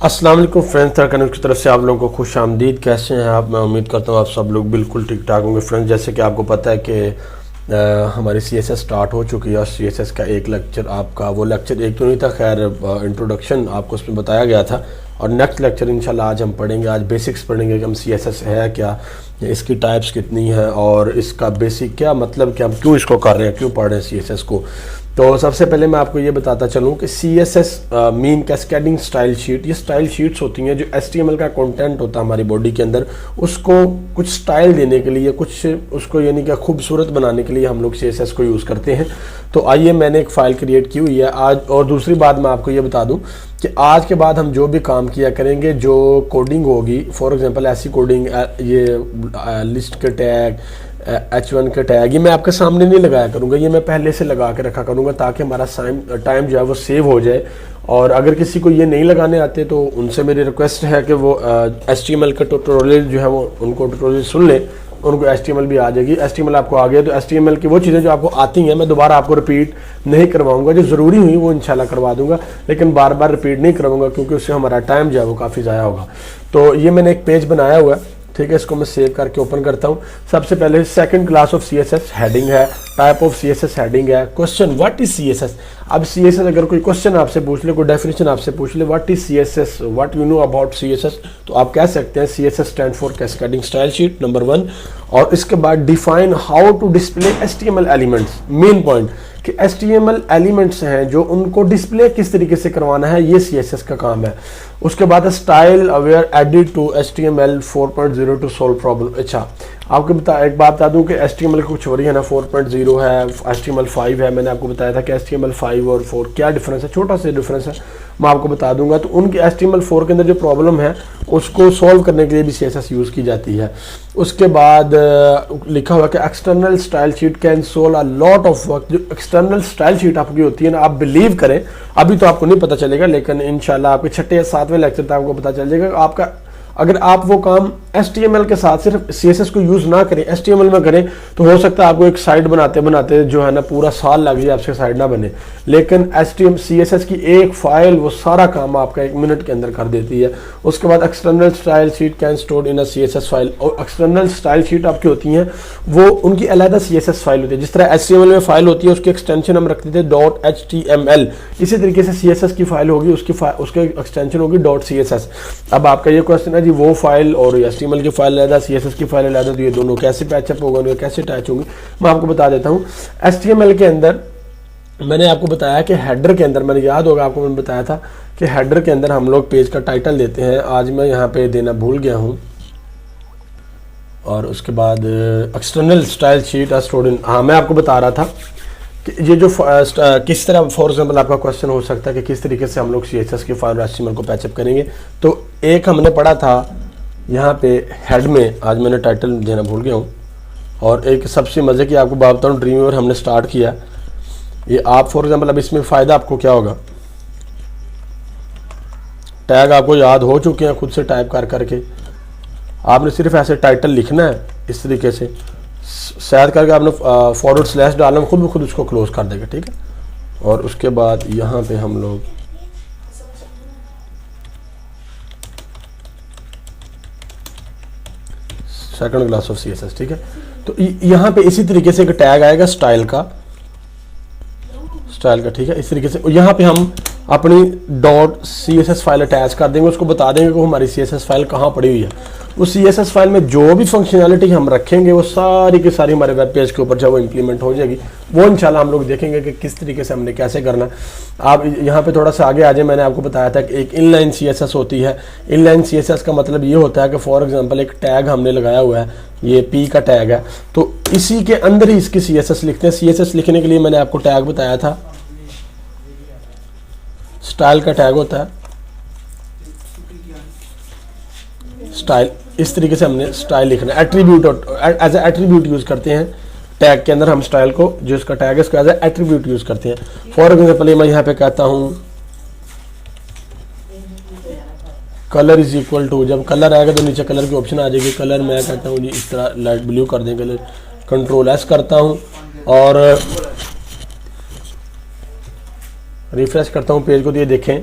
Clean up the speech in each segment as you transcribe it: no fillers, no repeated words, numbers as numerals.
अस्सलाम वालेकुम फ्रेंड्स, तरह की तरफ से आप लोगों को खुश आमदीद। कैसे हैं आप? मैं उम्मीद करता हूँ आप सब लोग बिल्कुल ठीक ठाक होंगे। फ्रेंड्स, जैसे कि आपको पता है कि हमारी CSS स्टार्ट हो चुकी है और CSS का एक लेक्चर आपका, वो लेक्चर एक तो नहीं था, खैर इंट्रोडक्शन आपको उसमें बताया गया था। और नेक्स्ट लेक्चर इंशाल्लाह आज हम पढ़ेंगे, आज बेसिक्स पढ़ेंगे कि हम CSS है क्या, इसकी टाइप्स कितनी है और इसका बेसिक क्या मतलब कि हम क्यों इसको कर रहे हैं, क्यों पढ़ रहे हैं CSS को। तो सबसे पहले मैं आपको ये बताता चलूँ कि CSS mean cascading style sheet, ये स्टाइल शीट्स होती हैं जो HTML का कंटेंट होता है हमारी बॉडी के अंदर, उसको कुछ स्टाइल देने के लिए, कुछ उसको यानी कि खूबसूरत बनाने के लिए हम लोग CSS को यूज़ करते हैं। तो आइए, मैंने एक फ़ाइल क्रिएट की हुई है आज। और दूसरी बात मैं आपको ये बता दूं कि आज के बाद हम जो भी काम किया करेंगे, जो कोडिंग होगी, फॉर एग्जांपल ऐसी कोडिंग, ये लिस्ट के टैग, H1 के टैग, ये मैं आपके सामने नहीं लगाया करूँगा, ये मैं पहले से लगा के रखा करूँगा ताकि हमारा टाइम जो है वो सेव हो जाए। और अगर किसी को ये नहीं लगाने आते तो उनसे मेरी रिक्वेस्ट है कि वो HTML का ट्यूटोरियल जो है वो उनको ट्यूटोरियल सुन लें, उनको HTML भी आ जाएगी। HTML आपको आ गया तो HTML की वो चीज़ें जो आपको आती हैं मैं दोबारा आपको रिपीट नहीं करवाऊंगा, जो ज़रूरी हुई वो इंशाल्लाह करवा दूंगा, लेकिन बार बार रिपीट नहीं करवाऊंगा क्योंकि उससे हमारा टाइम जो है वो काफ़ी ज़ाया होगा। तो ये मैंने एक पेज बनाया हुआ है, ठीक है, इसको मैं सेव करके ओपन करता हूँ। सबसे पहले second class of CSS heading है, टाइप ऑफ CSS हेडिंग है, क्वेश्चन व्हाट इज CSS। अब CSS अगर कोई क्वेश्चन आपसे पूछ ले, कोई डेफिनेशन आपसे पूछ ले, what is CSS, what you know about CSS, तो आप कह सकते हैं CSS stand for cascading style sheet, number 1। और इसके बाद define how to display HTML elements, main point कि HTML एलिमेंट्स हैं जो उनको डिस्प्ले किस तरीके से करवाना है, ये CSS का काम है। उसके बाद style were added to HTML 4.0 to solve problem. अच्छा, आपको एक बात बता दूं कि HTML की कुछ वरी है ना, 4.0 है, HTML 5 है। मैंने आपको बताया था कि HTML 5 और 4 क्या डिफरेंस है, छोटा सा डिफरेंस है, मैं आपको बता दूंगा। तो उनके HTML 4 के अंदर जो प्रॉब्लम है उसको सॉल्व करने के लिए भी CSS यूज़ की जाती है। उसके बाद लिखा हुआ कि external style sheet can solve a lot of work. जो एक्सटर्नल स्टाइल शीट आपकी होती है ना, आप बिलीव करें, अभी तो आपको नहीं पता चलेगा, लेकिन इंशाल्लाह आपके 6 या 7वें लेक्चर तक आपको पता चल जाएगा। आपका अगर आप वो काम HTML के साथ सिर्फ CSS को यूज़ ना करें, HTML में करें, तो हो सकता है आपको एक साइट बनाते बनाते जो है ना पूरा साल लग जाए आपसे साइट ना बने। लेकिन CSS की एक फाइल वो सारा काम आपका 1 मिनट के अंदर कर देती है। उसके बाद external style sheet can stored in a CSS file. और एक्सटर्नल स्टाइल शीट आपकी होती हैं वो उनकी अलग CSS फाइल होती है। जिस तरह HTML में फाइल होती है उसकी एक्सटेंशन हम रखते थे .html, इसी तरीके से CSS की फाइल होगी, उसकी एक्सटेंशन होगी .css। अब आपका ये क्वेश्चन है जी, वो फाइल और HTML की फाइल अलग, CSS की फाइल अलग, तो ये दोनों कैसे पैचअप होगा, कैसे अटैच होंगे, मैं आपको बता देता हूँ। HTML के अंदर मैंने आपको बताया कि हेडर के अंदर, मैंने याद होगा आपको, मैंने बताया था कि हेडर के अंदर हम लोग पेज का टाइटल देते हैं। आज मैं यहाँ पे देना भूल गया हूँ। और उसके बाद external style sheet stored in, हाँ मैं आपको बता रहा था कि ये जो किस तरह, फॉर एग्जांपल आपका क्वेश्चन हो सकता है कि किस तरीके से हम लोग CSS की फाइल और HTML को पैचअप करेंगे। तो एक हमने पढ़ा था यहाँ पे हेड में, आज मैंने टाइटल देना भूल गया हूँ। और एक सबसे मज़े की आपको बात बताऊँ, ड्रीमवीवर हमने स्टार्ट किया। ये आप फॉर एग्जांपल, अब इसमें फ़ायदा आपको क्या होगा, टैग आपको याद हो चुके हैं खुद से टाइप कर करके, आपने सिर्फ ऐसे टाइटल लिखना है इस तरीके से, शायद करके आपने फॉरवर्ड स्लैश डालना, खुद ब खुद उसको क्लोज कर देगा, ठीक है। और उसके बाद यहाँ पे हम लोग सेकंड क्लास ऑफ CSS, ठीक है। तो यहाँ पे इसी तरीके से एक टैग आएगा स्टाइल का, ठीक है, इस तरीके से। यहाँ पे हम अपनी .css फाइल अटैच कर देंगे, उसको बता देंगे कि हमारी CSS फाइल कहाँ पड़ी हुई है। उस CSS फाइल में जो भी फंक्शनैलिटी हम रखेंगे वो सारी की सारी हमारे वेब पेज के ऊपर जब वो इंप्लीमेंट हो जाएगी, वो इंशाल्लाह हम लोग देखेंगे कि किस तरीके से हमने कैसे करना है। आप यहाँ पे थोड़ा सा आगे आ जाए, मैंने आपको बताया था कि एक इनलाइन CSS होती है। इनलाइन CSS का मतलब ये होता है कि फॉर एग्जांपल एक टैग हमने लगाया हुआ है, ये P का टैग है, तो इसी के अंदर ही इसकी CSS लिखते हैं। CSS लिखने के लिए मैंने आपको टैग बताया था, स्टाइल का टैग होता है स्टाइल, इस तरीके से हमने स्टाइल लिखना है। Attribute as a attribute use करते हैं टैग के अंदर, हम स्टाइल को, जो इसका टैग है इसको एज ए एट्रीब्यूट यूज करते हैं। फॉर एग्जांपल मैं यहाँ पे कहता हूँ कलर इज इक्वल टू, जब कलर आएगा तो नीचे कलर की ऑप्शन आ जाएगी, कलर मैं कहता हूँ जी इस तरह लाइट ब्लू कर दें, कलर Ctrl+S करता हूँ और रिफ्रेश करता हूँ पेज को, तो ये देखें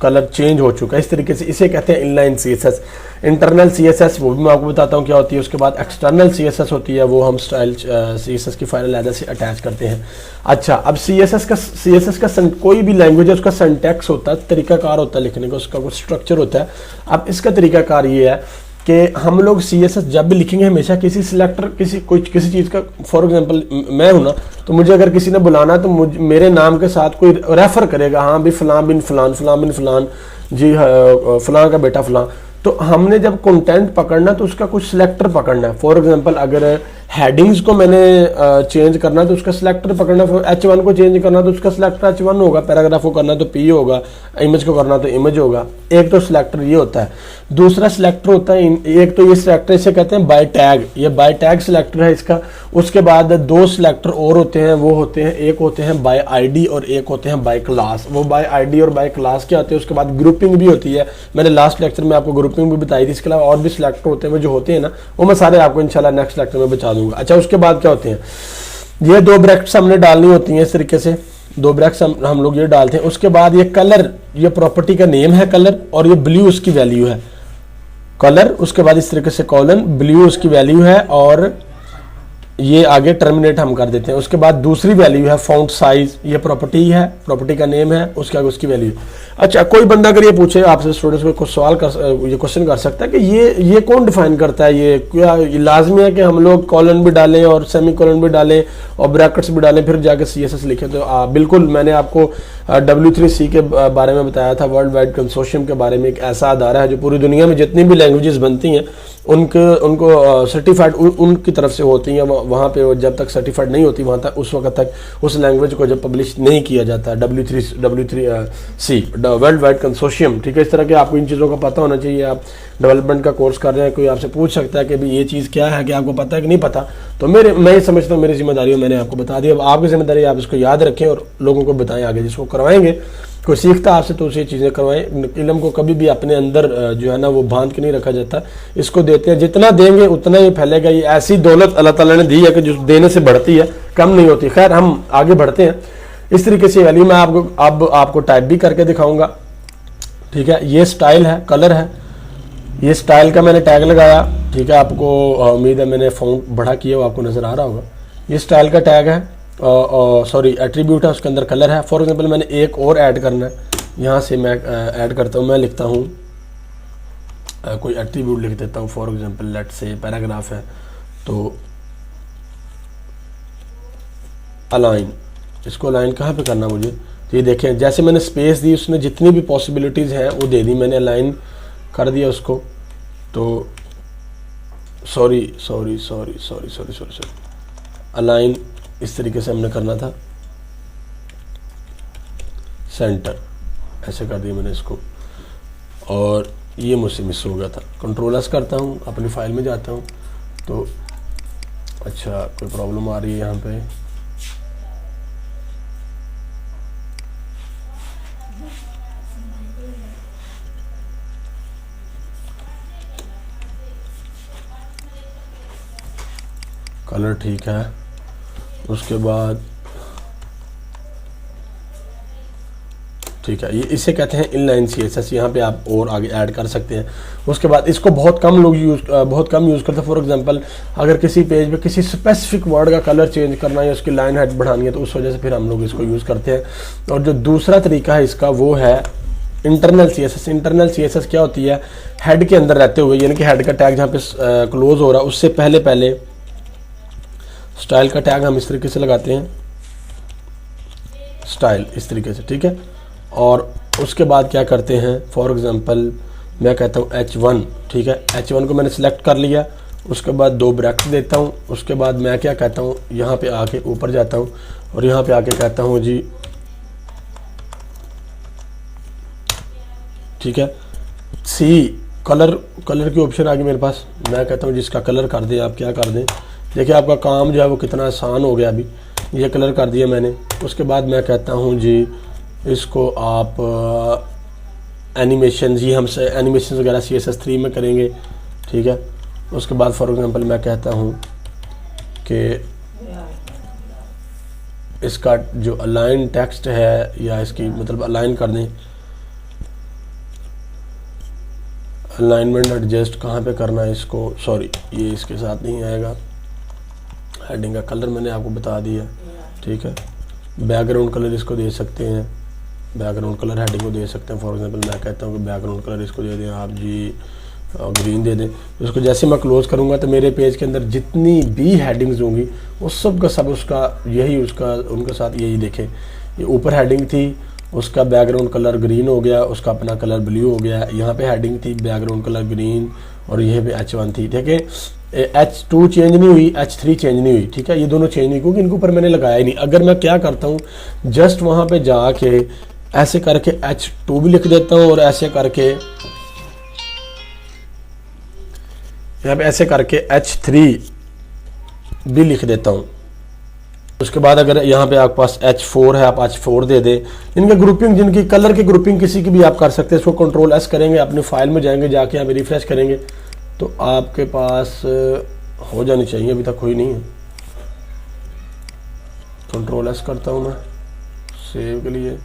कलर चेंज हो चुका है। इस तरीके से इसे कहते हैं इनलाइन सीएसएस। इंटरनल सीएसएस वो भी मैं आपको बताता हूँ क्या होती है। उसके बाद एक्सटर्नल सीएसएस होती है, वो हम स्टाइल सीएसएस की फाइल अलग से अटैच करते हैं। अच्छा, अब सीएसएस का कोई भी लैंग्वेज है उसका सिंटैक्स होता है, तरीकाकार होता है लिखने का, उसका कुछ स्ट्रक्चर होता है। अब इसका तरीकाकार ये है कि हम लोग सीएसएस जब भी लिखेंगे हमेशा किसी सिलेक्टर किसी चीज़ का, फॉर एग्जांपल मैं हूं ना, तो मुझे अगर किसी ने बुलाना तो मेरे नाम के साथ कोई रेफर करेगा, हाँ भी फलां बिन फलान, फलां बिन फलान जी, फलां का बेटा फलां। तो हमने जब कंटेंट पकड़ना तो उसका कुछ सिलेक्टर पकड़ना है। फॉर एग्जांपल अगर हेडिंग्स को मैंने चेंज करना तो उसका सिलेक्टर पकड़ना, H1 को चेंज करना तो उसका सिलेक्टर H1 होगा, पैराग्राफ को करना तो P होगा, इमेज को करना तो इमेज होगा। एक तो सिलेक्टर ये होता है। दूसरा सिलेक्टर होता है, एक तो ये सिलेक्टर इसे कहते हैं बाय टैग, ये बाय टैग सिलेक्टर है इसका। उसके बाद दो सिलेक्टर और होते हैं, वो होते हैं, एक होते हैं बाय आईडी और एक होते हैं बाय क्लास। वो बाय आईडी और बाय क्लास क्या होते हैं। उसके बाद ग्रुपिंग भी होती है, मैंने लास्ट लेक्चर में आपको ग्रुपिंग भी बताई थी। इसके अलावा और भी सिलेक्टर होते हैं, वो जो होते हैं ना, वो मैं सारे आपको इंशाल्लाह नेक्स्ट लेक्चर में बता दूंगा। अच्छा, उसके बाद क्या होते हैं, ये दो ब्रैकेट्स हमने डालनी होती हैं इस तरीके से, दो ब्रैकेट्स हम लोग ये डालते हैं। उसके बाद ये कलर, ये प्रॉपर्टी का नेम है कलर, और ये ब्लू उसकी वैल्यू है, कलर। उसके बाद इस तरीके से कॉलन, ब्लू उसकी वैल्यू है, और ये आगे टर्मिनेट हम कर देते हैं। उसके बाद दूसरी वैल्यू है फॉन्ट साइज, ये प्रॉपर्टी है, प्रॉपर्टी का नेम है, उसके आगे उसकी वैल्यू। अच्छा, कोई बंदा अगर ये पूछे आपसे, स्टूडेंट्स को कुछ सवाल ये क्वेश्चन कर सकता है कि ये कौन डिफाइन करता है, ये क्या ये लाजमी है कि हम लोग कॉलन भी डालें और सेमी कॉलन भी डालें और ब्रैकेट्स भी डालें फिर जाके सीएसएस लिखें? तो बिल्कुल, मैंने आपको W3C के बारे में बताया था, वर्ल्ड वाइड कंसोर्शियम के बारे में। एक ऐसा अदारा है जो पूरी दुनिया में जितनी भी लैंग्वेजेस बनती हैं उनको सर्टिफाइड उनकी तरफ से होती हैं। वहाँ पे जब तक सर्टिफाइड नहीं होती वहाँ तक, उस वक्त तक उस लैंग्वेज को जब पब्लिश नहीं किया जाता। W3C वर्ल्ड वाइड कंसोर्शियम, ठीक है। इस तरह के आपको इन चीज़ों का पता होना चाहिए। आप डेवलपमेंट का कोर्स कर रहे हैं, कोई आपसे पूछ सकता है कि भाई ये चीज़ क्या है, कि आपको पता है कि नहीं पता, तो मैं ये समझता हूँ मेरी जिम्मेदारी है, मैंने आपको बता दिया। अब आपकी जिम्मेदारी है आप इसको याद रखें और लोगों को बताएं आगे। जिसको करवाएंगे, कोई सीखता आपसे तो उसे चीज़ें करवाएं। इल्म को कभी भी अपने अंदर जो है ना वो बांध के नहीं रखा जाता, इसको देते हैं, जितना देंगे उतना ही फैलेगा। ये ऐसी दौलत अल्लाह ताला ने दी है कि जो देने से बढ़ती है, कम नहीं होती। खैर, हम आगे बढ़ते हैं। इस तरीके से वैल्यू मैं आपको टाइप भी करके दिखाऊंगा, ठीक है। ये स्टाइल है, कलर है, ये स्टाइल का मैंने टैग लगाया, ठीक है। आपको उम्मीद है मैंने फ़ॉन्ट बड़ा किया, वो आपको नज़र आ रहा होगा। ये स्टाइल का टैग है, सॉरी एट्रीब्यूट है, उसके अंदर कलर है। फॉर एग्जांपल मैंने एक और ऐड करना है, यहाँ से मैं ऐड करता हूँ, मैं लिखता हूँ कोई एट्रीब्यूट लिख देता हूँ। फॉर एग्जांपल लेट से पैराग्राफ है तो अलाइन, इसको अलाइन कहाँ पे करना मुझे, तो ये देखें जैसे मैंने स्पेस दी उसने जितनी भी पॉसिबिलिटीज़ हैं वो दे दी, मैंने अलाइन कर दिया उसको। तो सॉरी अलाइन इस तरीके से हमने करना था, सेंटर ऐसे कर दिया मैंने इसको, और ये मुझसे मिस हो गया था। कंट्रोल एस करता हूँ, अपनी फाइल में जाता हूँ तो अच्छा कोई प्रॉब्लम आ रही है यहाँ पे। कलर ठीक है, उसके बाद ठीक है, ये इसे कहते हैं इनलाइन सीएसएस। यहाँ पे आप और आगे ऐड कर सकते हैं। उसके बाद इसको बहुत कम यूज़ करते हैं। फॉर एग्जांपल अगर किसी पेज पे किसी स्पेसिफिक वर्ड का कलर चेंज करना है या उसकी लाइन हाइट बढ़ानी है तो उस वजह से फिर हम लोग इसको यूज़ करते हैं। और जो दूसरा तरीका है इसका वो है इंटरनल सीएसएस। इंटरनल सीएसएस क्या होती है, हेड के अंदर रहते हुए, यानी कि हेड का टैग जहाँ पे क्लोज हो रहा है उससे पहले स्टाइल का टैग हम इस तरीके से लगाते हैं, स्टाइल इस तरीके से, ठीक है। और उसके बाद क्या करते हैं, फॉर एग्जांपल मैं कहता हूँ H1, ठीक है। H1 को मैंने सिलेक्ट कर लिया, उसके बाद दो ब्रैकेट देता हूँ। उसके बाद मैं क्या कहता हूँ, यहाँ पे आके ऊपर जाता हूँ और यहाँ पे आके कहता हूँ जी, ठीक है, सी कलर की ऑप्शन आ गई मेरे पास। मैं कहता हूँ जिसका कलर कर दें आप, क्या कर दें, देखिए आपका काम जो है वो कितना आसान हो गया। अभी ये कलर कर दिया मैंने। उसके बाद मैं कहता हूँ जी इसको आप एनिमेशन, जी हमसे एनिमेशन वगैरह CSS3 में करेंगे, ठीक है। उसके बाद फॉर एग्जांपल मैं कहता हूँ कि इसका जो अलाइन टेक्स्ट है या इसकी मतलब अलाइन कर दें, अलाइनमेंट एडजस्ट कहाँ पे करना है इसको, सॉरी ये इसके साथ नहीं आएगा। हेडिंग का कलर मैंने आपको बता दिया, ठीक है। बैकग्राउंड कलर इसको दे सकते हैं, बैकग्राउंड कलर हेडिंग को दे सकते हैं। फॉर एग्जांपल मैं कहता हूँ कि बैकग्राउंड कलर इसको दे दें आप जी, ग्रीन दे दें। इसको जैसे मैं क्लोज करूँगा तो मेरे पेज के अंदर जितनी भी हेडिंग्स होंगी वो सब का सब उसका यही उसका उनके साथ यही देखें। ये ऊपर हेडिंग थी, उसका बैकग्राउंड कलर ग्रीन हो गया, उसका अपना कलर ब्लू हो गया। यहाँ पे हेडिंग थी, बैकग्राउंड कलर ग्रीन, और यह पे H1 थी, ठीक है। H2 चेंज नहीं हुई, H3 चेंज नहीं हुई, ठीक है। ये दोनों चेंज नहीं, क्योंकि इनके ऊपर मैंने लगाया ही नहीं। अगर मैं क्या करता हूँ, जस्ट वहाँ पे जाके ऐसे करके H2 भी लिख देता हूँ, और ऐसे करके यहाँ पे ऐसे करके H3 भी लिख देता हूँ। उसके बाद अगर यहाँ पे आपके पास H4 है, आप H4 दे दें। इनके ग्रुपिंग, जिनकी कलर की ग्रुपिंग किसी की भी आप कर सकते हैं। इसको कंट्रोल S करेंगे, अपनी फाइल में जाएंगे, जाके यहाँ पे रिफ्रेश करेंगे तो आपके पास हो जानी चाहिए, अभी तक कोई नहीं है। कंट्रोल S करता हूँ मैं सेव के लिए,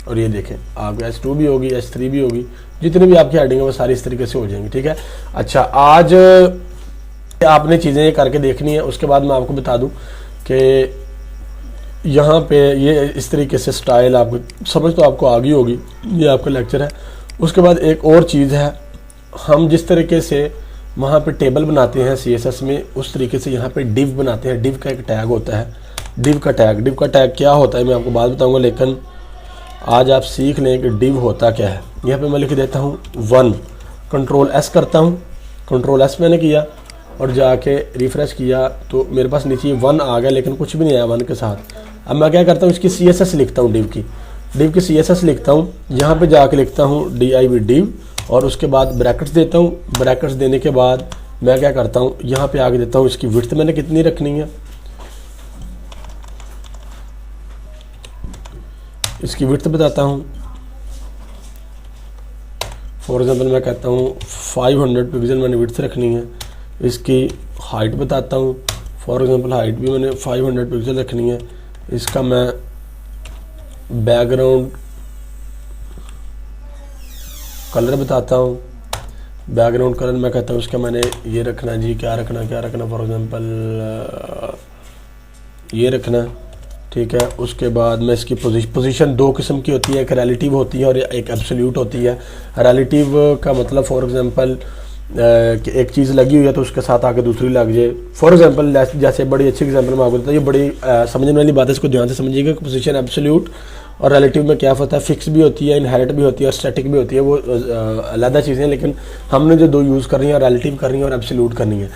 और ये देखें आपके H2 भी होगी, H3 भी होगी, जितनी भी आपकी हेडिंग है वो सारी इस तरीके से हो जाएंगी, ठीक है। अच्छा, आज आपने चीज़ें करके देखनी है। उसके बाद मैं आपको बता दूं कि यहाँ पे ये इस तरीके से स्टाइल आपको समझ तो आपको आ गई होगी, ये आपका लेक्चर है। उसके बाद एक और चीज़ है, हम जिस तरीके से वहाँ पे टेबल बनाते हैं CSS में, उस तरीके से यहाँ पे डिव बनाते हैं। डिव का एक टैग होता है, डिव का टैग क्या होता है मैं आपको बाद बताऊँगा, लेकिन आज आप सीख लें कि डिव होता क्या है। यहाँ पे मैं लिख देता हूँ 1, कंट्रोल S करता हूँ, कंट्रोल S मैंने किया और जाके रिफ्रेश किया तो मेरे पास नीचे 1 आ गया, लेकिन कुछ भी नहीं आया 1 के साथ। अब मैं क्या करता हूँ, इसकी CSS लिखता हूँ, डिव की CSS लिखता हूँ। यहाँ पे जाके लिखता हूँ div डिव, और उसके बाद ब्रैकेट्स देता हूँ। ब्रैकेट्स देने के बाद मैं क्या करता हूँ, यहाँ पे आगे देता हूँ इसकी विड्थ मैंने कितनी रखनी है, इसकी विड्थ बताता हूँ। फॉर एग्जांपल मैं कहता हूँ 500 पिक्सल मैंने विड्थ रखनी है। इसकी हाइट बताता हूँ, फॉर एग्जांपल हाइट भी मैंने 500 पिक्सल रखनी है। इसका मैं बैकग्राउंड कलर बताता हूँ। बैकग्राउंड कलर मैं कहता हूँ उसका मैंने ये रखना जी, क्या रखना फॉर एग्जांपल ये रखना, ठीक है। उसके बाद मैं इसकी पोजीशन 2 किस्म की होती है, एक रिलेटिव होती है और एक एब्सोल्यूट होती है। रिलेटिव का मतलब फॉर एग्जांपल कि एक चीज़ लगी हुई है तो उसके साथ आके दूसरी लग जाए। फॉर एग्जांपल जैसे बड़ी अच्छी एग्जांपल मैं आपको देता हूँ, ये बड़ी समझने वाली बात है, इसको ध्यान से समझिएगा। पोजीशन एब्सोल्यूट और रिलेटिव में क्या होता है, फिक्स भी होती है, इनहेरिट भी होती है और स्टैटिक भी होती है। वो अलग चीज़ें हैं, लेकिन हमने जो 2 यूज़ करनी है, रिलेटिव करनी है और एब्सोल्यूट करनी है।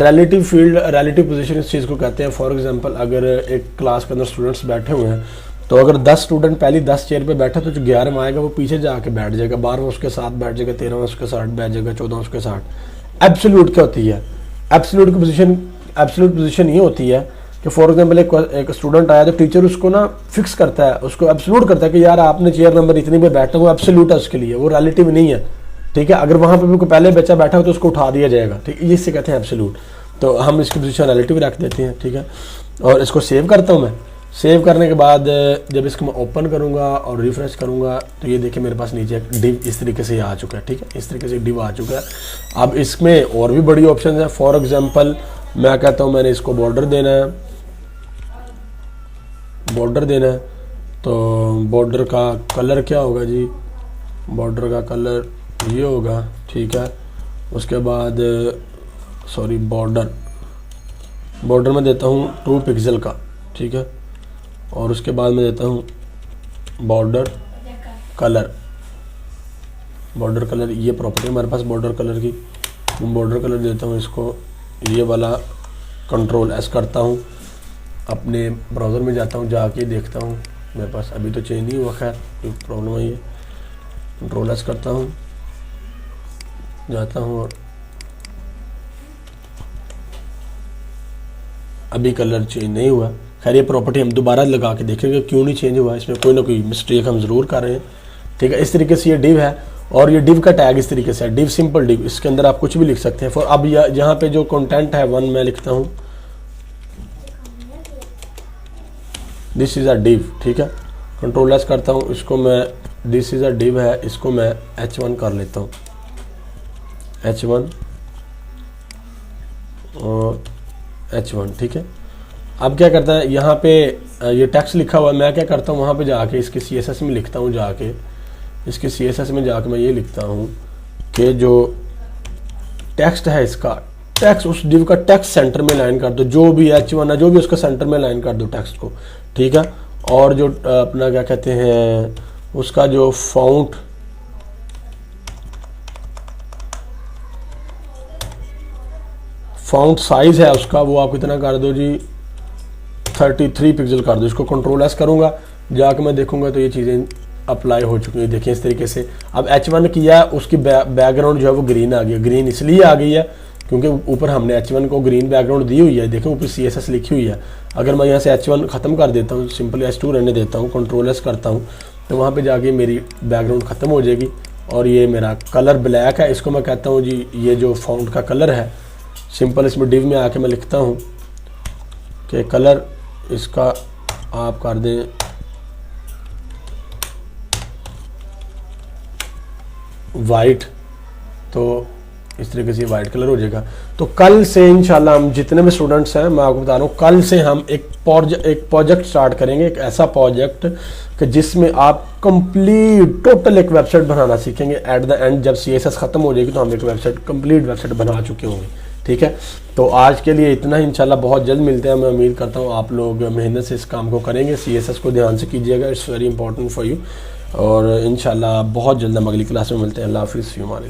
रिलेटिव फील्ड, रिलेटिव पोजीशन इस चीज़ को कहते हैं। फॉर एग्जांपल अगर एक क्लास के अंदर स्टूडेंट्स बैठे हुए हैं, तो अगर 10 स्टूडेंट पहली 10 चेयर पे बैठा तो जो 11वां आएगा वो पीछे जाके बैठ जाएगा, 12वां उसके साथ बैठ जाएगा, 13वां उसके साथ बैठ जाएगा, 14वां उसके साथ। एब्सोल्यूट क्या होती है, एब्सोल्यूट की पोजीशन ये होती है कि फॉर एग्जांपल एक स्टूडेंट आया तो टीचर उसको ना फिक्स करता है, उसको एब्सोल्यूट करता है कि यार आपने चेयर नंबर इतनी पे बैठना, वो एब्सोल्यूट है उसके लिए, वो रिलेटिव नहीं है, ठीक है। अगर वहाँ पे भी कोई पहले बच्चा बैठा हो तो उसको उठा दिया जाएगा, ठीक है। इससे कहते हैं एब्सोल्यूट। तो हम इसकी पोजीशन रिलेटिव रख देते हैं, ठीक है। और इसको सेव करता हूँ मैं। सेव करने के बाद जब इसको मैं ओपन करूँगा और रिफ्रेश करूँगा तो ये देखिए मेरे पास नीचे डिव इस तरीके से आ चुका है, ठीक है। इस तरीके से डिव आ चुका है। अब इसमें और भी बड़ी ऑप्शन है। फॉर एग्जांपल मैं कहता हूँ मैंने इसको बॉर्डर देना है, तो बॉर्डर का कलर क्या होगा जी, बॉर्डर का कलर ये होगा, ठीक है। उसके बाद सॉरी बॉर्डर में देता हूँ 2 पिक्सल का, ठीक है। और उसके बाद मैं देता हूँ बॉर्डर कलर, ये प्रॉपर्टी हमारे पास बॉर्डर कलर की। बॉर्डर कलर देता हूँ इसको, ये वाला कंट्रोल S करता हूँ, अपने ब्राउज़र में जाता हूँ, जाके देखता हूँ मेरे पास अभी तो चेंज नहीं हुआ, खैर कोई प्रॉब्लम है। ये कंट्रोल S करता हूँ, जाता हूँ और अभी कलर चेंज नहीं हुआ। खैर ये प्रॉपर्टी हम दोबारा लगा के देखेंगे क्यों नहीं चेंज हुआ, इसमें कोई ना कोई मिस्टेक हम ज़रूर कर रहे हैं, ठीक है। इस तरीके से ये डिव है और ये डिव का टैग इस तरीके से है, डिव सिंपल डिव, इसके अंदर आप कुछ भी लिख सकते हैं। फॉर अब यहाँ पे जो कंटेंट है 1 मैं लिखता हूँ दिस इज़ अ डिव, ठीक है। कंट्रोल S करता हूँ, इसको मैं दिस इज़ अ डिव है, इसको मैं H1 कर लेता हूँ, H1 और H1, ठीक है। अब क्या करता है, यहाँ पे ये टेक्स्ट लिखा हुआ है, मैं क्या करता हूँ वहाँ पे जाके इसके CSS में लिखता हूँ, जाके इसके CSS में जाके मैं ये लिखता हूँ कि जो टेक्स्ट है इसका टेक्स्ट, उस डिव का टेक्स्ट सेंटर में लाइन कर दो, जो भी H1 है जो भी उसका सेंटर में लाइन कर दो टेक्स्ट को, ठीक है। और जो अपना क्या कहते हैं उसका जो फ़ॉन्ट साइज है उसका, वो आप कितना कर दो जी, 33 पिक्सल कर दो। इसको कंट्रोल एस करूँगा, जाके मैं देखूंगा तो ये चीज़ें अप्लाई हो चुकी है, देखिए इस तरीके से। अब H1 किया, उसकी बैकग्राउंड जो है वो ग्रीन आ गई। ग्रीन इसलिए आ गई है क्योंकि ऊपर हमने H1 को ग्रीन बैकग्राउंड दी हुई है, देखें ऊपर CSS लिखी हुई है। अगर मैं यहाँ से H1 ख़त्म कर देता हूँ, सिंपली H2 रहने देता हूँ, कंट्रोल एस करता हूँ, तो वहाँ पे जाके मेरी बैकग्राउंड ख़त्म हो जाएगी। और ये मेरा कलर ब्लैक है, इसको मैं कहता हूँ जी ये जो फ़ॉन्ट का कलर है, सिंपल इसमें डिव में आके मैं लिखता हूँ कि कलर इसका आप कर दें वाइट, तो इस तरीके से वाइट कलर हो जाएगा। तो कल से इंशाल्लाह हम जितने भी स्टूडेंट्स हैं, मैं आपको बता रहा हूँ, कल से हम एक प्रोजेक्ट स्टार्ट करेंगे, एक ऐसा प्रोजेक्ट कि जिसमें आप कंप्लीट टोटल एक वेबसाइट बनाना सीखेंगे। एट द एंड जब CSS खत्म हो जाएगी तो हम एक वेबसाइट कंप्लीट वेबसाइट बना चुके होंगे, ठीक है। तो आज के लिए इतना ही, इंशाल्लाह बहुत जल्द मिलते हैं। मैं उम्मीद करता हूँ आप लोग मेहनत से इस काम को करेंगे, CSS को ध्यान से कीजिएगा, it's very important for you. और इंशाल्लाह बहुत जल्द हम अगली क्लास में मिलते हैं। अल्लाह हाफिज़।